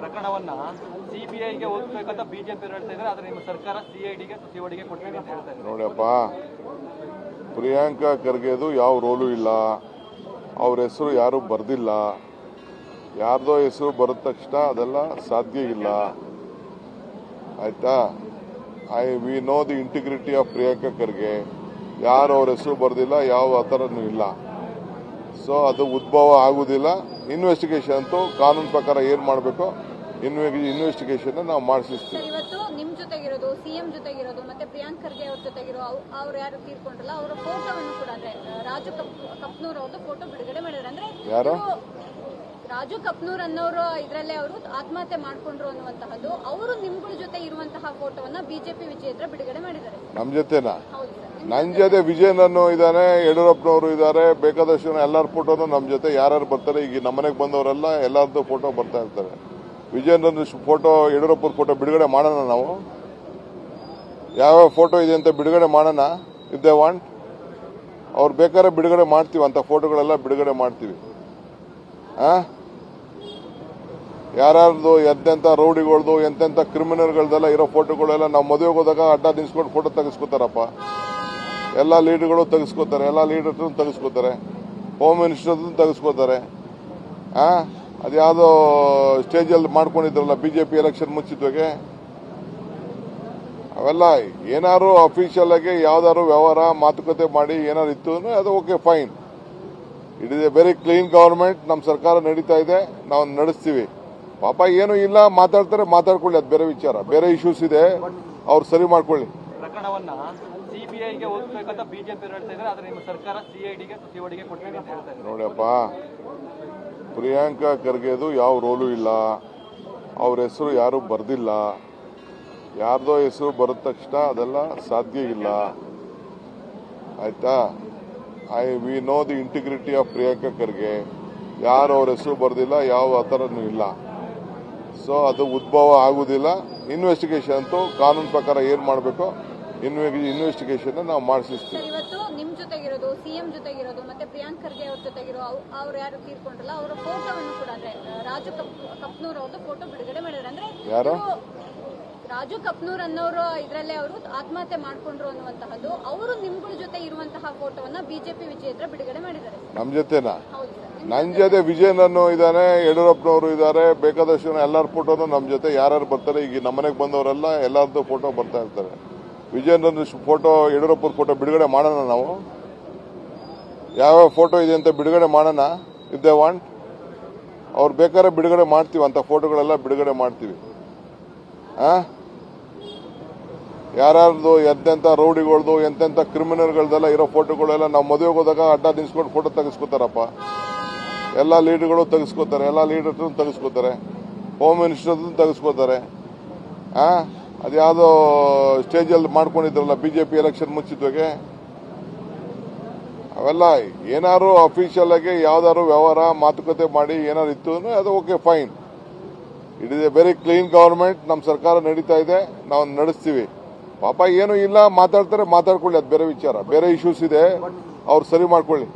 ಪ್ರಕರಣವನ್ನ ಸಿಬಿಐಗೆ ಹೋಗ್ಬೇಕಂತ ಬಿಜೆಪಿ ಹೇಳ್ತಾ ಇದ್ದಾರೆ. ಆದ್ರೆ ನಿಮ್ಮ ಸರ್ಕಾರ ಸಿಐಡಿಗೆ ಸಿಒಡಿಗೆ ಕೊಡ್ತೀವಿ ಅಂತ ಹೇಳ್ತಾ ಇದ್ದಾರೆ. ನೋಡಪ್ಪ, ಪ್ರಿಯಾಂಕಾ ಖರ್ಗೆದು ಯಾವ ರೋಲು ಇಲ್ಲ, ಅವ್ರ ಹೆಸರು ಯಾರು ಬರ್ದಿಲ್ಲ. ಯಾರ್ದೋ ಹೆಸರು ಬರದ ತಕ್ಷಣ ಅದೆಲ್ಲ ಸಾಧ್ಯ ಇಲ್ಲ, ಆಯ್ತಾ? We know the integrity of Priyanka Kharge. ಯಾರು ಅವ್ರ ಹೆಸರು ಬರ್ದಿಲ್ಲ, ಯಾವ ಆ ಥರನೂ ಇಲ್ಲ. ಸೊ ಅದು ಉದ್ಭವ ಆಗುದಿಲ್ಲ. ಇನ್ವೆಸ್ಟಿಗೇಷನ್ ಅಂತೂ ಕಾನೂನು ಪ್ರಕಾರ ಏನ್ ಮಾಡಬೇಕು ಇನ್ವೆಸ್ಟಿಗೇಷನ್ ನಾವು ಮಾಡಿಸ್ತೀವಿ. ಇವತ್ತು ನಿಮ್ ಜೊತೆಗಿರೋದು, ಸಿಎಂ ಜೊತೆಗಿರೋದು, ಮತ್ತೆ ಪ್ರಿಯಾಂಕ್ ಖರ್ಗೆ ಅವ್ರ ಜೊತೆಗಿರೋ ಅವ್ರು ಯಾರು ತೀರ್ಕೊಂಡ್ರಲ್ಲ ಅವರ ಫೋಟೋವನ್ನು ಕೂಡ ಅಂದ್ರೆ ರಾಜು ಕಪ್ನೂರ್ ಅವ್ರದ್ದು ಫೋಟೋ ಬಿಡುಗಡೆ ಮಾಡಿದ್ರು. ಅಂದ್ರೆ ಯಾರು ರಾಜು ಕಪ್ನೂರ್ ಅನ್ನೋರು ಇದ್ರಲ್ಲೇ ಅವರು ಆತ್ಮಹತ್ಯೆ ಮಾಡ್ಕೊಂಡ್ರು ಅನ್ನುವಂತಹದ್ದು, ಅವರು ನಿಮ್ಗಳ ಜೊತೆ ಇರುವಂತಹ ಫೋಟೋವನ್ನ ಬಿಜೆಪಿ ವಿಜೇಂದ್ರ ಬಿಡುಗಡೆ ಮಾಡಿದ್ದಾರೆ. ನಮ್ ಜೊತೆನಾ? ನನ್ ಜೊತೆ ವಿಜಯನನ್ನು ಇದ್ದಾನೆ, ಯಡಿಯೂರಪ್ಪನವರು ಇದ್ದಾರೆ, ಬೇಕಾದಷ್ಟು ಎಲ್ಲರ ಫೋಟೋನು ನಮ್ ಜೊತೆ ಯಾರ್ಯಾರು ಬರ್ತಾರೆ. ಈಗ ನಮ್ಮನೆಗೆ ಬಂದವರೆಲ್ಲ ಎಲ್ಲರದ್ದು ಫೋಟೋ ಬರ್ತಾ ಇರ್ತಾರೆ. ವಿಜಯೇಂದ್ರ ಫೋಟೋ, ಯಡಿಯೂರಪ್ಪನ ಫೋಟೋ ಬಿಡುಗಡೆ ಮಾಡೋಣ. ನಾವು ಯಾವ್ಯಾವ ಫೋಟೋ ಇದೆ ಅಂತ ಬಿಡುಗಡೆ ಮಾಡೋಣ. ಇಫ್ ದೇ ವಾಂಟ್ ಅವ್ರು ಬೇಕಾದ್ರೆ ಬಿಡುಗಡೆ ಮಾಡ್ತೀವಿ, ಅಂತ ಫೋಟೋಗಳೆಲ್ಲ ಬಿಡುಗಡೆ ಮಾಡ್ತೀವಿ. ಯಾರ್ಯಾರ್ದು ಎಂತೆಂಥ ರೌಡಿಗಳದು, ಎಂತೆಂಥ ಕ್ರಿಮಿನಲ್ಗಳದೆಲ್ಲ ಇರೋ ಫೋಟೋಗಳೆಲ್ಲ ನಾವು ಮದುವೆಗೆ ಹೋದಾಗ ಅಡ್ಡ ನಿಲ್ಸ್ಕೊಂಡು ಫೋಟೋ ತೆಗೆಸ್ಕೊತಾರಪ್ಪ. ಎಲ್ಲ ಲೀಡರ್ಗಳು ತೆಗೆಸ್ಕೋತಾರೆ, ಎಲ್ಲ ಲೀಡರ್ಸ್ ತೆಗೆಸ್ಕೋತಾರೆ, ಹೋಮ್ ಮಿನಿಸ್ಟರ್ ತೆಗೆಸ್ಕೋತಾರೆ. ಅದ್ಯಾವುದೋ ಸ್ಟೇಜಲ್ಲಿ ಮಾಡ್ಕೊಂಡಿದ್ರಲ್ಲ ಬಿಜೆಪಿ ಎಲೆಕ್ಷನ್ ಮುಂಚಿತವಾಗಿ. ಅವೆಲ್ಲ ಏನಾದ್ರು ಅಫಿಷಿಯಲ್ ಆಗಿ ಯಾವ್ದಾದ್ರು ವ್ಯವಹಾರ ಮಾತುಕತೆ ಮಾಡಿ ಏನಾದ್ರು ಇತ್ತು ಅಂದ್ರೆ ಅದು okay, fine. It is A very clean government. ನಮ್ಮ ಸರ್ಕಾರ ನಡೀತಾ ಇದೆ, ನಾವು ನಡೆಸ್ತೀವಿ. ಪಾಪ ಏನು ಇಲ್ಲ, ಮಾತಾಡ್ತಾರೆ, ಮಾತಾಡ್ಕೊಳ್ಳಿ, ಅದು ಬೇರೆ ವಿಚಾರ. ಬೇರೆ ಇಶ್ಯೂಸ್ ಇದೆ, ಅವ್ರು ಸರಿ ಮಾಡ್ಕೊಳ್ಳಿ. ಪ್ರಕರಣವನ್ನ ಸಿಬಿಐಗೆ ಹೋಗ್ಬೇಕಂತ ಬಿಜೆಪಿ ಹೇಳ್ತಾ ಇದ್ದಾರೆ. ಆದ್ರೆ ನಿಮ್ಮ ಸರ್ಕಾರ ಸಿಐಡಿಗೆ ಸಿಒಡಿಗೆ ಕೊಡ್ತೀವಿ ಅಂತ ಹೇಳ್ತಾ ಇದ್ದಾರೆ. ನೋಡಪ್ಪ, ಪ್ರಿಯಾಂಕಾ ಖರ್ಗೆದು ಯಾವ ರೋಲು ಇಲ್ಲ, ಅವ್ರ ಹೆಸರು ಯಾರು ಬರ್ದಿಲ್ಲ. ಯಾರ್ದೋ ಹೆಸರು ಬರದ ತಕ್ಷಣ ಅದೆಲ್ಲ ಸಾಧ್ಯ ಇಲ್ಲ, ಆಯ್ತಾ? We know the integrity of Priyanka Kharge. ಯಾರು ಅವ್ರ ಹೆಸರು ಬರ್ದಿಲ್ಲ, ಯಾವ ಆ ಥರನೂ ಇಲ್ಲ. ಸೊ ಅದು ಉದ್ಭವ ಆಗುದಿಲ್ಲ. ಇನ್ವೆಸ್ಟಿಗೇಷನ್ ಅಂತೂ ಕಾನೂನು ಪ್ರಕಾರ ಏನ್ ಮಾಡಬೇಕು ಇನ್ವೆಸ್ಟಿಗೇಷನ್ ನಾವು ಮಾಡಿಸ್ತೀವಿ. ಇವತ್ತು ನಿಮ್ ಜೊತೆಗಿರೋದು, ಸಿಎಂ ಜೊತೆಗಿರೋದು, ಮತ್ತೆ ಪ್ರಿಯಾಂಕ್ ಖರ್ಗೆ ಅವ್ರ ಜೊತೆಗಿರೋ ಅವ್ರು ಯಾರು ತೀರ್ಕೊಂಡ್ರಲ್ಲ ಅವರ ಫೋಟೋವನ್ನು ಕೂಡ ಅಂದ್ರೆ ರಾಜು ಕಪ್ನೂರ್ ಅವ್ರದ್ದು ಫೋಟೋ ಬಿಡುಗಡೆ ಮಾಡಿದ್ರು. ಅಂದ್ರೆ ಯಾರು ರಾಜು ಕಪ್ನೂರ್ ಅನ್ನೋರು ಇದ್ರಲ್ಲೇ ಅವರು ಆತ್ಮಹತ್ಯೆ ಮಾಡ್ಕೊಂಡ್ರು ಅನ್ನುವಂತಹದ್ದು, ಅವರು ನಿಮ್ಗಳ ಜೊತೆ ಇರುವಂತಹ ಫೋಟೋವನ್ನ ಬಿಜೆಪಿ ವಿಜೇಂದ್ರ ಬಿಡುಗಡೆ ಮಾಡಿದ್ದಾರೆ. ನಮ್ ಜೊತೆನಾ? ನನ್ ಜೊತೆ ವಿಜಯನನ್ನು ಇದ್ದಾನೆ, ಯಡಿಯೂರಪ್ಪನವರು ಇದ್ದಾರೆ, ಬೇಕಾದಷ್ಟು ಎಲ್ಲರ ಫೋಟೋನು ನಮ್ ಜೊತೆ ಯಾರ್ಯಾರು ಬರ್ತಾರೆ. ಈಗ ನಮ್ಮನೆಗೆ ಬಂದವರೆಲ್ಲ ಎಲ್ಲರದ್ದು ಫೋಟೋ ಬರ್ತಾ ಇರ್ತಾರೆ. ವಿಜಯೇಂದ್ರ ಫೋಟೋ, ಯಡಿಯೂರಪ್ಪನ ಫೋಟೋ ಬಿಡುಗಡೆ ಮಾಡೋಣ. ನಾವು ಯಾವ್ಯಾವ ಫೋಟೋ ಇದೆ ಅಂತ ಬಿಡುಗಡೆ ಮಾಡೋಣ. ಇಫ್ ದೇ ವಾಂಟ್ ಅವ್ರು ಬೇಕಾದ್ರೆ ಬಿಡುಗಡೆ ಮಾಡ್ತೀವಿ, ಅಂತ ಫೋಟೋಗಳೆಲ್ಲ ಬಿಡುಗಡೆ ಮಾಡ್ತೀವಿ. ಯಾರ್ಯಾರ್ದು ಎಂತೆಂಥ ರೌಡಿಗಳದು, ಎಂತೆಂಥ ಕ್ರಿಮಿನಲ್ಗಳದೆಲ್ಲ ಇರೋ ಫೋಟೋಗಳೆಲ್ಲ ನಾವು ಮದುವೆಗೆ ಹೋದಾಗ ಅಡ್ಡ ನಿಲ್ಸ್ಕೊಂಡು ಫೋಟೋ ತೆಗೆಸ್ಕೋತಾರಪ್ಪ. ಎಲ್ಲ ಲೀಡರ್ಗಳು ತೆಗೆಸ್ಕೋತಾರೆ, ಎಲ್ಲ ಲೀಡರ್ಸ್ ತೆಗೆಸ್ಕೋತಾರೆ, ಹೋಮ್ ಮಿನಿಸ್ಟರ್ ತೆಗೆಸ್ಕೋತಾರೆ. ಅದ್ಯಾವುದೋ ಸ್ಟೇಜಲ್ಲಿ ಮಾಡ್ಕೊಂಡಿದ್ರಲ್ಲ ಬಿಜೆಪಿ ಎಲೆಕ್ಷನ್ ಮುಂಚಿತವಾಗಿ. ಅವೆಲ್ಲ ಏನಾದ್ರು ಅಫಿಷಿಯಲ್ ಆಗಿ ಯಾವ್ದಾದ್ರು ವ್ಯವಹಾರ ಮಾತುಕತೆ ಮಾಡಿ ಏನಾದ್ರು ಇತ್ತು ಅಂದ್ರೆ ಅದು okay, fine. It is A very clean government. ನಮ್ಮ ಸರ್ಕಾರ ನಡೀತಾ ಇದೆ, ನಾವು ನಡೆಸ್ತೀವಿ. ಪಾಪ ಏನು ಇಲ್ಲ, ಮಾತಾಡ್ತಾರೆ, ಮಾತಾಡ್ಕೊಳ್ಳಿ, ಅದು ಬೇರೆ ವಿಚಾರ. ಬೇರೆ ಇಶ್ಯೂಸ್ ಇದೆ, ಅವ್ರು ಸರಿ ಮಾಡ್ಕೊಳ್ಳಿ.